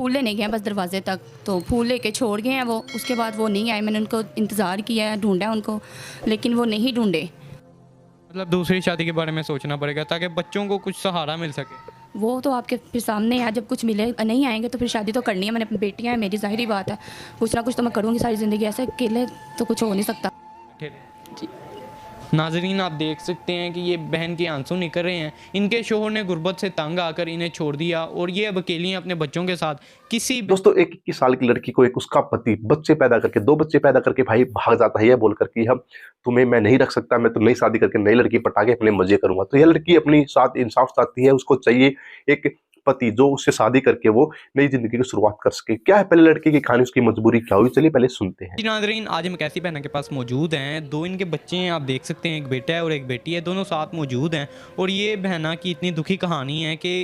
फूल लेने गए हैं बस दरवाजे तक, तो फूल लेके छोड़ गए हैं वो। उसके बाद वो नहीं आए, मैंने उनको इंतज़ार किया है, ढूंढा है उनको, लेकिन वो नहीं ढूंढे। मतलब दूसरी शादी के बारे में सोचना पड़ेगा ताकि बच्चों को कुछ सहारा मिल सके। वो तो आपके फिर सामने है, जब कुछ मिले नहीं आएंगे तो फिर शादी तो करनी है। मैंने अपनी बेटियाँ हैं, मेरी ज़ाहिरी बात है, कुछ ना कुछ तो मैं करूँगी सारी ज़िंदगी। ऐसे अकेले तो कुछ हो नहीं सकता। जी। नाजरीन, आप देख सकते हैं कि ये बहन के आंसू निकल रहे हैं। इनके शोहर ने गुर्बत से तंग आकर इन्हें छोड़ दिया और ये अब अकेली हैं अपने बच्चों के साथ। किसी दोस्तों, एक 21 साल की लड़की को एक उसका पति बच्चे पैदा करके 2 बच्चे पैदा करके भाई भाग जाता है ये बोलकर कि हम तुम्हें मैं नहीं रख सकता, मैं तो नई शादी करके नई लड़की पटा के अपने मजे करूंगा। तो यह लड़की अपनी साथ इंसाफ चाहती है, उसको चाहिए एक पति जो उससे शादी करके वो नई जिंदगी की शुरुआत कर सके। क्या है पहले लड़की की कहानी, उसकी मजबूरी क्या हुई, चलिए पहले सुनते हैं। जी नाज़रीन, आज हम कैसी बहना के पास मौजूद हैं। 2 इनके बच्चे हैं, आप देख सकते हैं, एक बेटा है और एक बेटी है, दोनों साथ मौजूद हैं। और ये बहना की इतनी दुखी कहानी है कि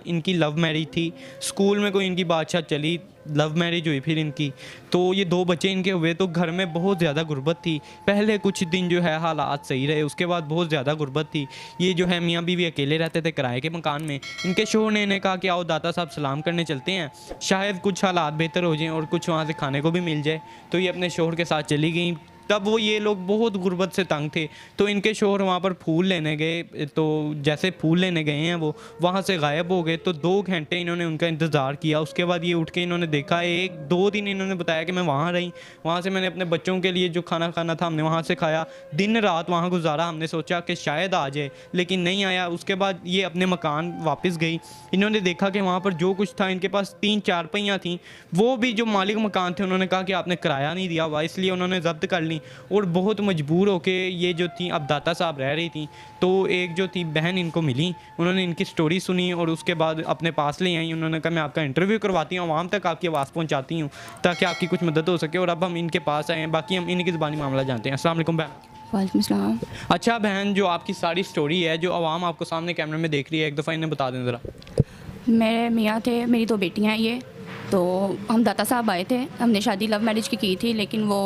इनकी लव मैरिज थी, स्कूल में कोई इनकी बातचीत चली, लव मैरिज हुई फिर इनकी, तो ये 2 बच्चे इनके हुए। तो घर में बहुत ज़्यादा गुर्बत थी। पहले कुछ दिन जो है हालात सही रहे, उसके बाद बहुत ज़्यादा गुर्बत थी। ये जो है मियाँ बीवी अकेले रहते थे किराए के मकान में। इनके शोहर ने इन्हें कहा कि आओ दाता साहब सलाम करने चलते हैं, शायद कुछ हालात बेहतर हो जाएं और कुछ वहाँ से खाने को भी मिल जाए। तो ये अपने शोहर के साथ चली गई। तब वो ये लोग बहुत गुर्बत से तंग थे, तो इनके शोहर वहाँ पर फूल लेने गए। तो जैसे फूल लेने गए हैं वो वहाँ से गायब हो गए। तो 2 घंटे इन्होंने उनका इंतज़ार किया। उसके बाद ये उठ के इन्होंने देखा, 1-2 दिन इन्होंने बताया कि मैं वहाँ रही, वहाँ से मैंने अपने बच्चों के लिए जो खाना खाना था हमने वहाँ से खाया, दिन रात वहाँ गुजारा। हमने सोचा कि शायद आ जाए, लेकिन नहीं आया। उसके बाद ये अपने मकान वापस गई। इन्होंने देखा कि वहाँ पर जो कुछ था, इनके पास 3 चारपाइयाँ थीं, वो भी जो मालिक मकान थे उन्होंने कहा कि आपने किराया नहीं दिया हुआ, इसलिए उन्होंने ज़ब्त कर ली। और बहुत मजबूर होके ये जो थी अब दाता साहब रह रही थी। तो एक जो थी बहन इनको मिली, उन्होंने इनकी स्टोरी सुनी और उसके बाद अपने पास ले आई। उन्होंने कहा मैं आपका इंटरव्यू करवाती हूँ, आवाम तक आपकी आवाज़ पहुँचाती हूँ ताकि आपकी कुछ मदद हो सके। और अब हम इनके पास आए हैं, बाकी हम इनकी ज़बानी मामला जानते हैं। अस्सलाम वालेकुम बहन। वालेकुम सलाम। अच्छा बहन, जो आपकी सारी स्टोरी है, जो आवाम आपको सामने कैमरे में देख रही है, एक दफ़ा इन्हें बता दें ज़रा। मेरे मियाँ थे, मेरी 2 बेटियाँ हैं ये। तो हम दाता साहब आए थे, हमने शादी लव मैरिज की थी, लेकिन वो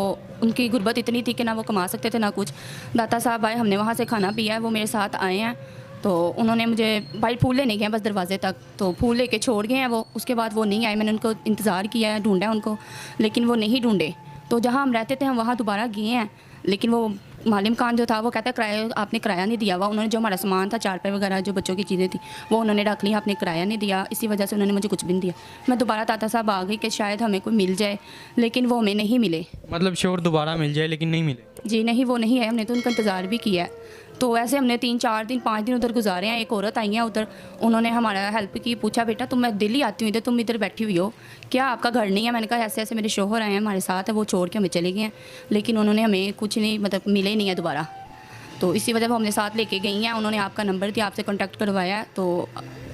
उनकी गुर्बत इतनी थी कि ना वो कमा सकते थे ना कुछ। दाता साहब आए, हमने वहाँ से खाना पिया, वो मेरे साथ आए हैं। तो उन्होंने मुझे भाई फूल लेने गए हैं बस दरवाजे तक, तो फूल लेके छोड़ गए हैं वो। उसके बाद वो नहीं आए, मैंने उनको इंतज़ार किया है, ढूंढा है उनको, लेकिन वो नहीं ढूंढे। तो जहाँ हम रहते थे हम वहाँ दोबारा गए हैं, लेकिन वो मालिक मकान जो था वो कहता है किराया आपने किराया नहीं दिया हुआ। उन्होंने जो हमारा सामान था, चारपाई वगैरह जो बच्चों की चीज़ें थी, वो उन्होंने रख ली, आपने किराया नहीं दिया, इसी वजह से उन्होंने मुझे कुछ भी नहीं दिया। मैं दोबारा ताता साहब आ गई कि शायद हमें कोई मिल जाए, लेकिन वो हमें नहीं मिले। मतलब शोर दोबारा मिल जाए लेकिन नहीं मिले? जी नहीं, वो नहीं है। हमने तो उनका इंतज़ार भी किया है। तो ऐसे हमने 3-4 दिन 5 दिन उधर गुजारे हैं। एक औरत आई है उधर, उन्होंने हमारा हेल्प की, पूछा बेटा तुम, मैं दिल्ली आती हूँ इधर, तुम इधर बैठी हुई हो क्या, आपका घर नहीं है? मैंने कहा ऐसे ऐसे मेरे शोहर आए हैं हमारे साथ है, वो छोड़ के हमें चले गए हैं, लेकिन उन्होंने हमें कुछ नहीं, मतलब मिले ही नहीं है दोबारा। तो इसी वजह से हमने साथ लेके गई हैं। उन्होंने आपका नंबर दिया, आपसे कॉन्टैक्ट करवाया है, तो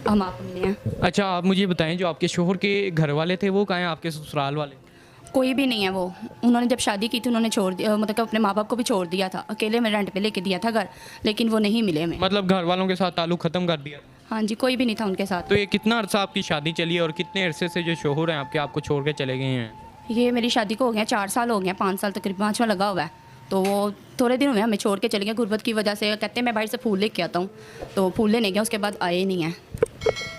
हम आपको मिले हैं। अच्छा, आप मुझे बताएं, जो आपके शोहर के घर वाले थे वो कहाँ हैं, आपके ससुराल वाले? कोई भी नहीं है वो। उन्होंने जब शादी की थी उन्होंने छोड़ दिया, मतलब कि अपने माँ बाप को भी छोड़ दिया था, अकेले में रेंट पे लेके दिया था घर, लेकिन वो नहीं मिले हमें। मतलब घर वालों के साथ ताल्लुक ख़त्म कर दिया? हाँ जी, कोई भी नहीं था उनके साथ। तो ये कितना अरसा आपकी शादी चली है और कितने अरसे से जो शोहर हैं आपके आपको छोड़ के चले गए हैं? ये मेरी शादी को हो गया 4 साल हो गए, 5 साल तकरीबन, 5वां लगा हुआ है। तो वो थोड़े दिन हुए हमें छोड़ के चले गए गुर्बत की वजह से। कहते हैं मैं बाहर से फूल लेके आता हूँ, तो फूल लेने गया, उसके बाद आए ही नहीं हैं।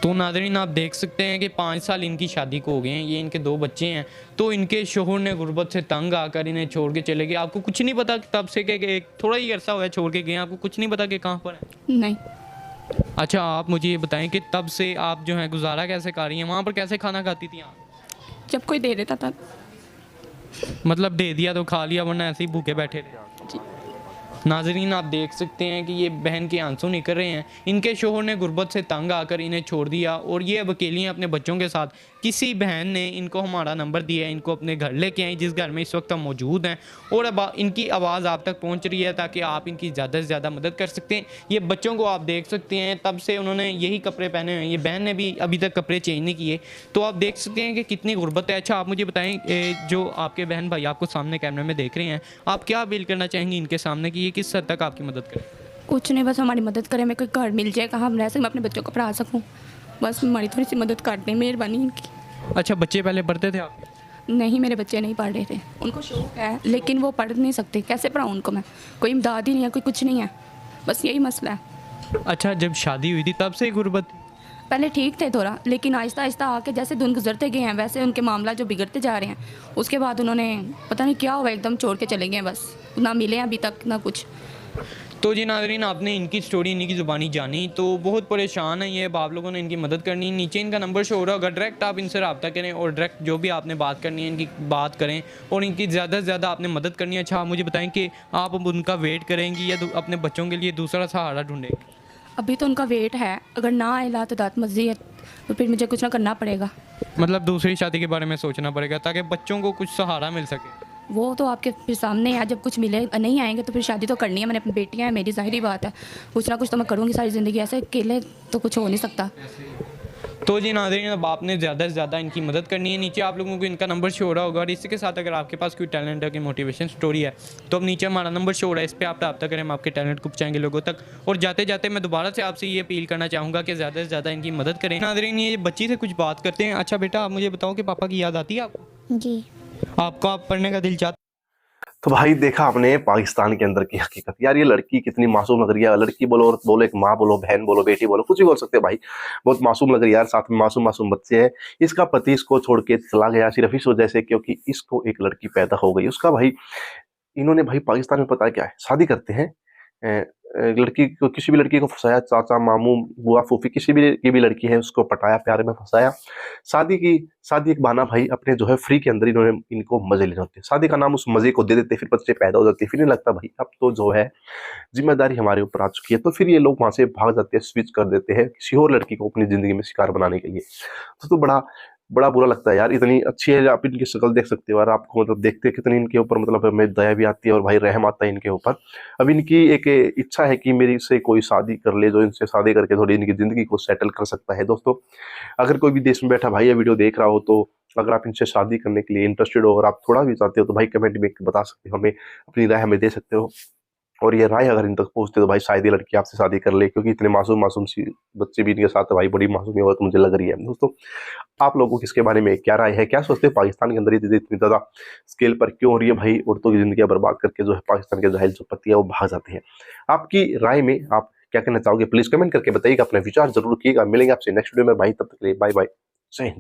तो नाज़रीन, आप देख सकते हैं कि 5 साल इनकी शादी को हो गए हैं, ये इनके 2 बच्चे हैं। तो इनके शोहर ने गुर्बत से तंग आकर इन्हें छोड़ के चले गए। आपको कुछ नहीं पता तब से कि थोड़ा ही अरसा हुआ है छोड़ के गए, आपको कुछ नहीं पता कि कहाँ पर है? नहीं। अच्छा, आप मुझे ये बताएं कि तब से आप जो हैं गुजारा कैसे कर रही हैं, वहाँ पर कैसे खाना खाती थी आप? जब कोई दे देता था। मतलब दे दिया तो खा लिया, वरना ऐसे ही भूखे बैठे थे? नाजरीन, आप देख सकते हैं कि ये बहन के आंसू निकल रहे हैं। इनके शोहर ने गुर्बत से तंग आकर इन्हें छोड़ दिया और ये अब अकेली हैं अपने बच्चों के साथ। किसी बहन ने इनको हमारा नंबर दिया है, इनको अपने घर लेके आए, जिस घर में इस वक्त हम मौजूद हैं, और अब इनकी आवाज़ आप तक पहुंच रही है ताकि आप इनकी ज़्यादा से ज़्यादा मदद कर सकते हैं। ये बच्चों को आप देख सकते हैं, तब से उन्होंने यही कपड़े पहने हुए हैं। ये बहन ने भी अभी तक कपड़े चेंज नहीं किए। तो आप देख सकते हैं कि कितनी गुर्बत है। अच्छा, आप मुझे बताएं, जो आपके बहन भाई आपको सामने कैमरे में देख रहे हैं, आप क्या अपील करना चाहेंगी इनके सामने कि ये किस हद तक आपकी मदद करें? कुछ नहीं, बस हमारी मदद करें, मेरे को घर मिल जाए, कहाँ हम रह सकें, मैं अपने बच्चों को पढ़ा सकूँ, बस हमारी थोड़ी सी मदद कर दें, मेहरबानी इनकी। अच्छा, बच्चे पहले पढ़ते थे आप? नहीं, मेरे बच्चे नहीं पढ़ रहे थे, उनको शौक है लेकिन वो पढ़ नहीं सकते, कैसे पढ़ाऊँ उनको मैं? कोई इमदाद ही नहीं है, कोई कुछ नहीं है, बस यही मसला है। अच्छा, जब शादी हुई थी तब से ही गुर्बत थी? पहले ठीक थे थोड़ा, लेकिन आहिस्ता आहिस्ता आके जैसे दिन गुजरते गए हैं वैसे उनके मामला जो बिगड़ते जा रहे हैं। उसके बाद उन्होंने पता नहीं क्या हुआ, एकदम छोड़ के चले गए, बस ना मिले अभी तक ना कुछ। तो जी नाज़रीन, आपने इनकी स्टोरी, इन्हीं की ज़ुबानी जानी, तो बहुत परेशान है ये। अब आप लोगों ने इनकी मदद करनी है, नीचे इनका नंबर शो हो रहा होगा, डायरेक्ट आप इनसे रब्ता करें और डायरेक्ट जो भी आपने बात करनी है इनकी बात करें और इनकी ज़्यादा से ज़्यादा आपने मदद करनी है। अच्छा, आप मुझे बताएं कि आप अब उनका वेट करेंगी या अपने बच्चों के लिए दूसरा सहारा ढूंढेंगे? अभी तो उनका वेट है, अगर ना आए तो दात मर्जी है, तो फिर मुझे कुछ ना करना पड़ेगा। मतलब दूसरी शादी के बारे में सोचना पड़ेगा ताकि बच्चों को कुछ सहारा मिल सके। वो तो आपके फिर सामने है, जब कुछ मिले नहीं आएंगे तो फिर शादी तो करनी है। मैंने अपनी बेटियां हैं, मेरी ज़ाहिरी बात है, कुछ ना कुछ तो मैं करूँगी सारी ज़िंदगी, ऐसे अकेले तो कुछ हो नहीं सकता। तो जी नाज़रीन, अब आपने ज़्यादा से ज़्यादा इनकी मदद करनी है। नीचे आप लोगों को इनका नंबर शो हो रहा होगा और इसी के साथ अगर आपके पास कोई टैलेंट है, कोई मोटिवेशन स्टोरी है, तो अब नीचे हमारा नंबर शो हो रहा है, इस पर आप रब्ता करें, हम आपके टैलेंट को पहुँचाएंगे लोगों तक। और जाते जाते मैं दोबारा से आपसे ये अपील करना चाहूँगा कि ज़्यादा से ज़्यादा इनकी मदद करें। नाज़रीन, ये बच्ची से कुछ बात करते हैं। अच्छा बेटा, आप मुझे बताओ कि पापा की याद आती है आपको? जी। आपको आप पढ़ने का दिल चाहता? तो भाई देखा आपने पाकिस्तान के अंदर की हकीकत यार। ये लड़की कितनी मासूम लग रही है, लड़की बोलो, औरत बोलो, एक माँ बोलो, बहन बोलो, बेटी बोलो, कुछ भी बोल सकते हैं भाई। बहुत मासूम लग रही है यार, साथ में मासूम मासूम बच्चे हैं। इसका पति इसको छोड़ के चला गया सिर्फ इस वजह से क्योंकि इसको एक लड़की पैदा हो गई। उसका भाई, इन्होंने भाई पाकिस्तान में पता है क्या है, शादी करते हैं, लड़की को, किसी भी लड़की को फंसाया, चाचा मामू बुआ फूफी किसी भी की भी लड़की है उसको पटाया, प्यार में फंसाया, शादी एक बहाना भाई अपने जो है फ्री के अंदर इन्होंने इनको मजे लेने होते हैं। शादी का नाम उस मजे को दे देते, फिर बच्चे पैदा हो जाते, फिर नहीं लगता भाई अब तो जो है जिम्मेदारी हमारे ऊपर आ चुकी है, तो फिर ये लोग वहां से भाग जाते हैं, स्विच कर देते हैं किसी और लड़की को अपनी जिंदगी में शिकार बनाने के लिए। तो बड़ा बड़ा बुरा लगता है यार। इतनी अच्छी है, आप इनकी शक्ल देख सकते हो और आपको मतलब देखते कितनी इनके ऊपर मतलब हमें दया भी आती है और भाई रहम आता है इनके ऊपर। अब इनकी एक इच्छा है कि मेरी से कोई शादी कर ले, जो इनसे शादी करके थोड़ी इनकी जिंदगी को सेटल कर सकता है। दोस्तों, अगर कोई भी देश में बैठा भाई ये वीडियो देख रहा हो, तो अगर आप इनसे शादी करने के लिए इंटरेस्टेड हो और आप थोड़ा भी चाहते हो तो भाई कमेंट में बता सकते हो, हमें अपनी राय हमें दे सकते हो। और ये राय अगर इन तक पहुंचते तो भाई शायद ये लड़की आपसे शादी कर ले, क्योंकि इतने मासूम मासूम सी बच्चे भी इनके साथ है भाई, बड़ी मासूमी औरत मुझे लग रही है। दोस्तों, आप लोगों की इसके बारे में क्या राय है, क्या सोचते हैं पाकिस्तान के अंदर ये चीजें इतनी ज्यादा स्केल पर क्यों हो रही है भाई? औरतों की जिंदगी बर्बाद करके जो है पाकिस्तान के जाहिल जो पति है वो भाग जाते हैं। आपकी राय में आप क्या कहना चाहोगे, प्लीज कमेंट करके बताइएगा, अपने विचार जरूर रखिएगा। मिलेंगे आपसे नेक्स्ट वीडियो में भाई, तब तक के लिए बाय बाय, जय हिंद।